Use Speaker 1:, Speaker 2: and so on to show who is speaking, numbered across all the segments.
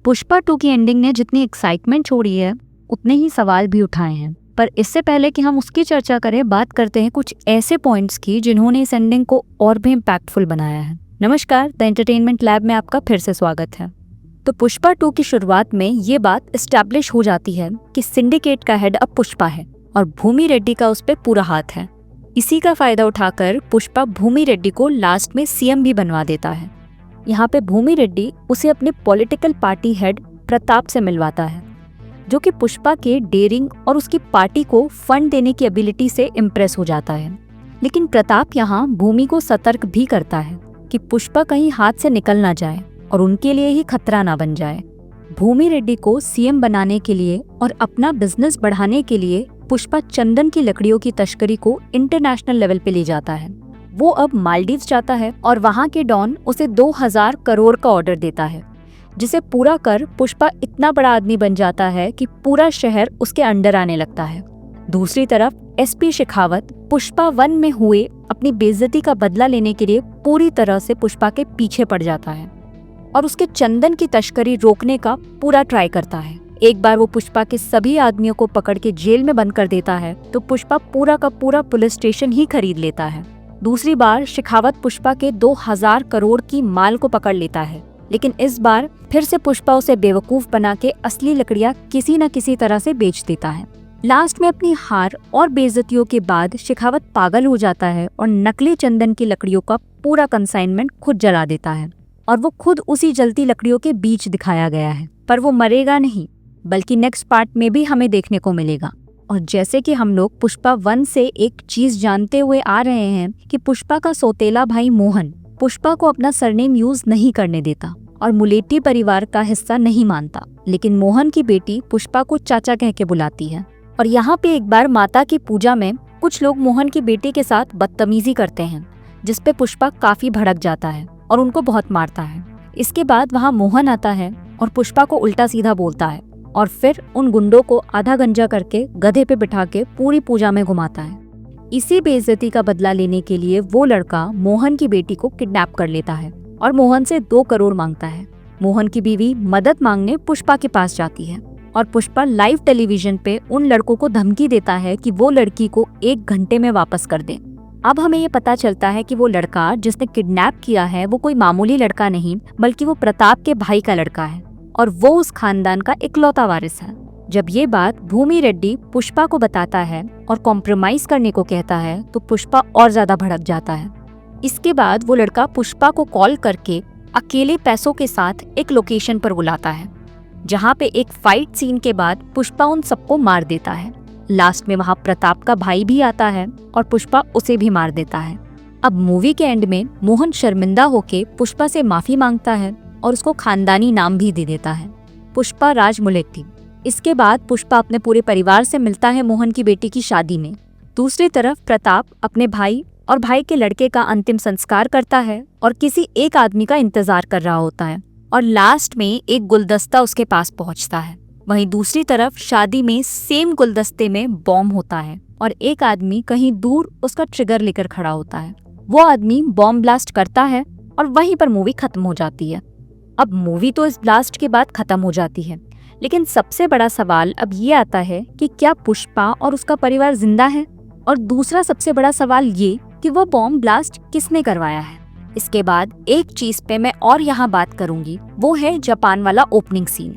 Speaker 1: पुष्पा 2 की एंडिंग ने जितनी एक्साइटमेंट छोड़ी है उतने ही सवाल भी उठाए हैं। पर इससे पहले कि हम उसकी चर्चा करें, बात करते हैं कुछ ऐसे पॉइंट्स की जिन्होंने इस एंडिंग को और भी इम्पैक्टफुल बनाया है। नमस्कार, द एंटरटेनमेंट लैब में आपका फिर से स्वागत है। तो पुष्पा 2 की शुरुआत में ये बात एस्टैब्लिश हो जाती है कि सिंडिकेट का हेड अब पुष्पा है और भूमि रेड्डी का उस पर पूरा हाथ है। इसी का फायदा उठाकर पुष्पा भूमि रेड्डी को लास्ट में सीएम भी बनवा देता है। यहाँ पे भूमि रेड्डी उसे अपने पॉलिटिकल पार्टी हेड प्रताप से मिलवाता है, जो कि पुष्पा के डेयरिंग और उसकी पार्टी को फंड देने की एबिलिटी से इम्प्रेस हो जाता है। लेकिन प्रताप यहाँ भूमि को सतर्क भी करता है कि पुष्पा कहीं हाथ से निकल ना जाए और उनके लिए ही खतरा ना बन जाए। भूमि रेड्डी को सीएम बनाने के लिए और अपना बिजनेस बढ़ाने के लिए पुष्पा चंदन की लकड़ियों की तस्करी को इंटरनेशनल लेवल पे ले जाता है। वो अब मालदीव्स जाता है और वहाँ के डॉन उसे 2000 करोड़ का ऑर्डर देता है, जिसे पूरा कर पुष्पा इतना बड़ा आदमी बन जाता है कि पूरा शहर उसके अंडर आने लगता है। दूसरी तरफ एसपी शेखावत पुष्पा 1 में हुए अपनी बेइज्जती का बदला लेने के लिए पूरी तरह से पुष्पा के पीछे पड़ जाता है और उसके चंदन की तस्करी रोकने का पूरा ट्राई करता है। एक बार वो पुष्पा के सभी आदमियों को पकड़ के जेल में बंद कर देता है तो पुष्पा पूरा का पूरा पुलिस स्टेशन ही खरीद लेता है। दूसरी बार शेखावत पुष्पा के 2000 करोड़ की माल को पकड़ लेता है, लेकिन इस बार फिर से पुष्पा उसे बेवकूफ बना के असली लकड़ियां किसी न किसी तरह से बेच देता है। लास्ट में अपनी हार और बेइज्जतियों के बाद शेखावत पागल हो जाता है और नकली चंदन की लकड़ियों का पूरा कंसाइनमेंट खुद जला देता है और वो खुद उसी जलती लकड़ियों के बीच दिखाया गया है। पर वो मरेगा नहीं, बल्कि नेक्स्ट पार्ट में भी हमें देखने को मिलेगा। और जैसे कि हम लोग पुष्पा 1 से एक चीज जानते हुए आ रहे हैं कि पुष्पा का सौतेला भाई मोहन पुष्पा को अपना सरनेम यूज नहीं करने देता और मुलेटी परिवार का हिस्सा नहीं मानता, लेकिन मोहन की बेटी पुष्पा को चाचा कह के बुलाती है। और यहाँ पे एक बार माता की पूजा में कुछ लोग मोहन की बेटी के साथ बदतमीजी करते हैं, जिसपे पुष्पा काफी भड़क जाता है और उनको बहुत मारता है। इसके बाद वहाँ मोहन आता है और पुष्पा को उल्टा सीधा बोलता है और फिर उन गुंडों को आधा गंजा करके गधे पे बिठा के पूरी पूजा में घुमाता है। इसी बेइज्जती का बदला लेने के लिए वो लड़का मोहन की बेटी को किडनैप कर लेता है और मोहन से 2 करोड़ मांगता है। मोहन की बीवी मदद मांगने पुष्पा के पास जाती है और पुष्पा लाइव टेलीविजन पे उन लड़कों को धमकी देता है कि वो लड़की को 1 घंटे में वापस कर दें। अब हमें ये पता चलता है कि वो लड़का जिसने किडनैप किया है वो कोई मामूली लड़का नहीं, बल्कि वो प्रताप के भाई का लड़का है और वो उस खानदान का इकलौता वारिस है। जब ये बात भूमि रेड्डी पुष्पा को बताता है और कॉम्प्रोमाइज करने को कहता है तो पुष्पा और ज्यादा भड़क जाता है। इसके बाद वो लड़का पुष्पा को कॉल करके अकेले पैसों के साथ एक लोकेशन पर बुलाता है, जहाँ पे एक फाइट सीन के बाद पुष्पा उन सबको मार देता है। लास्ट में वहाँ प्रताप का भाई भी आता है और पुष्पा उसे भी मार देता है। अब मूवी के एंड में मोहन शर्मिंदा होके पुष्पा से माफी मांगता है और उसको खानदानी नाम भी दे देता है, पुष्पा राज मुलेट्टी। इसके बाद पुष्पा अपने पूरे परिवार से मिलता है मोहन की बेटी की शादी में। दूसरी तरफ प्रताप अपने भाई और भाई के लड़के का अंतिम संस्कार करता है और किसी एक आदमी का इंतजार कर रहा होता है और लास्ट में एक गुलदस्ता उसके पास पहुंचता है। वहीं दूसरी तरफ शादी में सेम गुलदस्ते में बॉम्ब होता है और एक आदमी कहीं दूर उसका ट्रिगर लेकर खड़ा होता है। वो आदमी बॉम्ब ब्लास्ट करता है और वहीं पर मूवी खत्म हो जाती है। अब मूवी तो इस ब्लास्ट के बाद खत्म हो जाती है, लेकिन सबसे बड़ा सवाल अब ये आता है कि क्या पुष्पा और उसका परिवार जिंदा है, और दूसरा सबसे बड़ा सवाल ये कि वो बॉम्ब ब्लास्ट किसने करवाया है। इसके बाद एक चीज पे मैं और यहाँ बात करूंगी, वो है जापान वाला ओपनिंग सीन।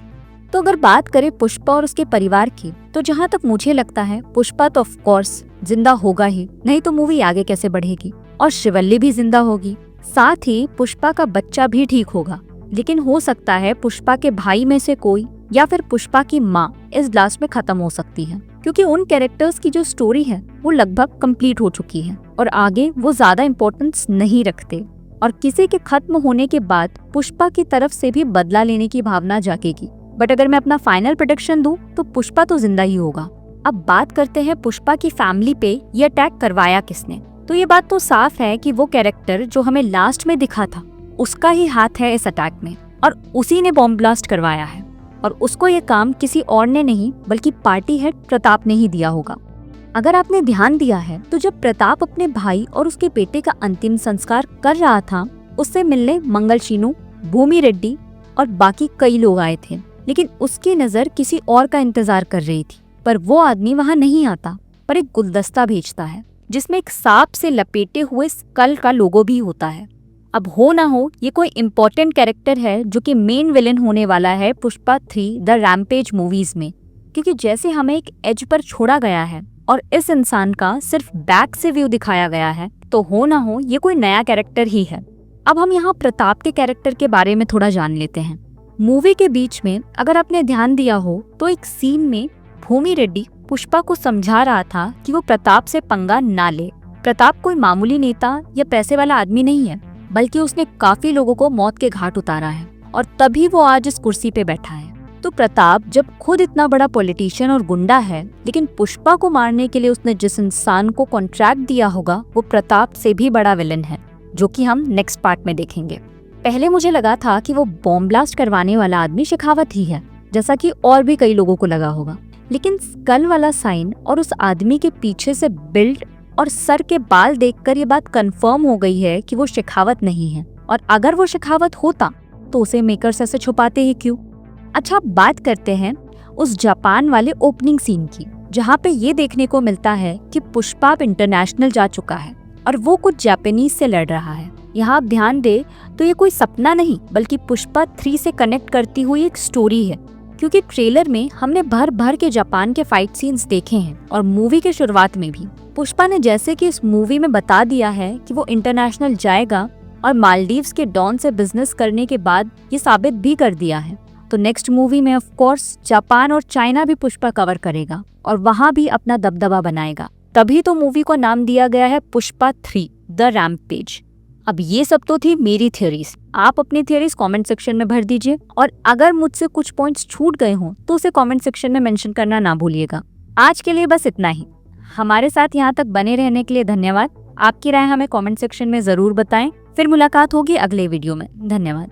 Speaker 1: तो अगर बात करें पुष्पा और उसके परिवार की, तो जहाँ तक मुझे लगता है पुष्पा तो ऑफ कोर्स जिंदा होगा ही, नहीं तो मूवी आगे कैसे बढ़ेगी। और शिवल्ली भी जिंदा होगी, साथ ही पुष्पा का बच्चा भी ठीक होगा। लेकिन हो सकता है पुष्पा के भाई में से कोई या फिर पुष्पा की माँ इस ब्लास्ट में खत्म हो सकती है, क्योंकि उन कैरेक्टर्स की जो स्टोरी है वो लगभग कंप्लीट हो चुकी है और आगे वो ज्यादा इम्पोर्टेंस नहीं रखते। और किसी के खत्म होने के बाद पुष्पा की तरफ से भी बदला लेने की भावना जागेगी। बट अगर मैं अपना फाइनल प्रेडिक्शन दूं तो पुष्पा तो जिंदा ही होगा। अब बात करते हैं पुष्पा की फैमिली पे ये अटैक करवाया किसने। तो ये बात तो साफ है कि वो कैरेक्टर जो हमें लास्ट में दिखा था उसका ही हाथ है इस अटैक में और उसी ने बॉम्ब ब्लास्ट करवाया है और उसको ये काम किसी और ने नहीं बल्कि पार्टी हेड प्रताप ने ही दिया होगा। अगर आपने ध्यान दिया है तो जब प्रताप अपने भाई और उसके बेटे का अंतिम संस्कार कर रहा था, उससे मिलने मंगल शीनू, भूमि रेड्डी और बाकी कई लोग आए थे, लेकिन उसकी नजर किसी और का इंतजार कर रही थी। पर वो आदमी वहां नहीं आता, पर एक गुलदस्ता भेजता है जिसमें एक सांप से लपेटे हुए स्कल का लोगो भी होता है। अब हो ना हो ये कोई इम्पोर्टेंट कैरेक्टर है जो कि मेन विलेन होने वाला है पुष्पा 3 द रैम्पेज मूवीज में, क्योंकि जैसे हमें एक एज पर छोड़ा गया है और इस इंसान का सिर्फ बैक से व्यू दिखाया गया है, तो हो ना हो ये कोई नया कैरेक्टर ही है। अब हम यहाँ प्रताप के कैरेक्टर के बारे में थोड़ा जान लेते हैं। मूवी के बीच में अगर आपने ध्यान दिया हो तो एक सीन में भूमि रेड्डी पुष्पा को समझा रहा था कि वो प्रताप से पंगा ना ले। प्रताप कोई मामूली नेता या पैसे वाला आदमी नहीं है, बल्कि उसने काफी लोगों को मौत के घाट उतारा है और तभी वो आज इस कुर्सी पे बैठा है। तो प्रताप जब खुद इतना बड़ा पॉलिटिशियन और गुंडा है, लेकिन पुष्पा को मारने के लिए उसने जिस इंसान को कॉन्ट्रैक्ट दिया होगा वो प्रताप से भी बड़ा विलन है, जो कि हम नेक्स्ट पार्ट में देखेंगे। पहले मुझे लगा था कि वो बॉम्ब ब्लास्ट करवाने वाला आदमी शेखावत ही है, जैसा कि और भी कई लोगों को लगा होगा, लेकिन स्कल वाला साइन और उस आदमी के पीछे से बिल्ड और सर के बाल देखकर ये बात कंफर्म हो गई है कि वो शेखावत नहीं है। और अगर वो शेखावत होता तो उसे मेकर्स ऐसे छुपाते ही क्यों। अच्छा, बात करते हैं उस जापान वाले ओपनिंग सीन की, जहाँ पे ये देखने को मिलता है कि पुष्पा इंटरनेशनल जा चुका है और वो कुछ जापानीज से लड़ रहा है। यहाँ आप ध्यान दे तो ये कोई सपना नहीं बल्कि पुष्पा 3 से कनेक्ट करती हुई एक स्टोरी है, क्योंकि ट्रेलर में हमने भर भर के जापान के फाइट सीन्स देखे हैं और मूवी के शुरुआत में भी पुष्पा ने जैसे कि इस मूवी में बता दिया है कि वो इंटरनेशनल जाएगा और मालदीव्स के डॉन से बिजनेस करने के बाद ये साबित भी कर दिया है। तो नेक्स्ट मूवी में ऑफ कोर्स जापान और चाइना भी पुष्पा कवर करेगा और वहां भी अपना दबदबा बनाएगा। तभी तो मूवी को नाम दिया गया है पुष्पा 3 द रैम्पेज। अब ये सब तो थी मेरी थ्योरीज। आप अपनी थ्योरीज कमेंट सेक्शन में भर दीजिए और अगर मुझसे कुछ पॉइंट्स छूट गए हों तो उसे कमेंट सेक्शन में मेंशन करना ना भूलिएगा। आज के लिए बस इतना ही। हमारे साथ यहाँ तक बने रहने के लिए धन्यवाद। आपकी राय हमें कमेंट सेक्शन में जरूर बताएं। फिर मुलाकात होगी अगले वीडियो में। धन्यवाद।